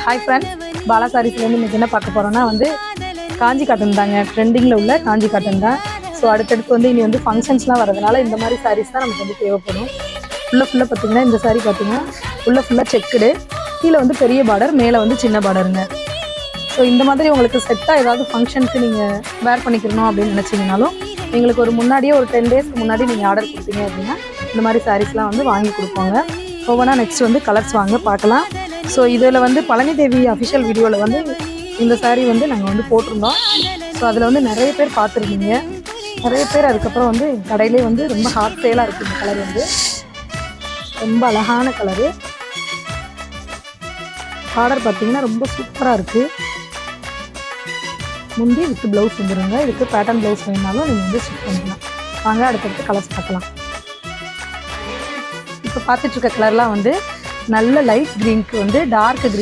Hi friends, Bala சாரீஸ்லேருந்து இன்றைக்கி என்ன பார்க்க போகிறோன்னா வந்து காஞ்சி காட்டன் தாங்க. ட்ரெண்டிங்கில் உள்ள காஞ்சி காட்டன் தான். ஸோ அடுத்தடுத்து வந்து இனி வந்து ஃபங்க்ஷன்ஸ்லாம் வரதுனால இந்த மாதிரி சாரீஸ் தான் நமக்கு வந்து தேவைப்படும். ஃபுல்லாக பார்த்திங்கன்னா இந்த சாரீ பார்த்திங்கன்னா ஃபுல்லாக செக்குடு, கீழே வந்து பெரிய பார்டர், மேலே வந்து சின்ன பார்டருங்க. ஸோ இந்த மாதிரி உங்களுக்கு செட்டாக ஏதாவது ஃபங்க்ஷனுக்கு நீங்கள் வேர் பண்ணிக்கணும் அப்படின்னு நினச்சிங்கனாலும் எங்களுக்கு ஒரு முன்னாடியே ஒரு 10 டேஸ்க்கு முன்னாடி நீங்கள் ஆர்டர் கொடுத்தீங்க அப்படின்னா இந்த மாதிரி சாரீஸ்லாம் வந்து வாங்கி கொடுப்போங்க. ஒவ்வொன்றா நெக்ஸ்ட் வந்து கலர்ஸ் வாங்க பார்க்கலாம். ஸோ இதில் வந்து பழனி தேவி அஃபிஷியல் வீடியோவில் வந்து இந்த சாரீ வந்து நாங்கள் வந்து போட்டிருந்தோம். ஸோ அதில் வந்து நிறைய பேர் பார்த்துருந்தீங்க. நிறைய பேர் அதுக்கப்புறம் வந்து கடையிலே வந்து ரொம்ப ஹாட் சேலாக இருக்குது. இந்த கலர் வந்து ரொம்ப அழகான கலரு. பார்டர் பார்த்திங்கன்னா ரொம்ப சூப்பராக இருக்குது. முந்தி வித் ப்ளவுஸ் வந்துடுங்க. இதுக்கு பேட்டர்ன் ப்ளவுஸ் வேணுனாலும் நீங்கள் வந்து ஸ்டிச் பண்ணிக்கலாம். வாங்க அடுத்தடுத்து கலர்ஸ் பார்க்கலாம். இப்போ பார்த்துட்ருக்க கலர்லாம் வந்து நல்ல லைட் க்ரீனுக்கு வந்து டார்க் க்ரீன்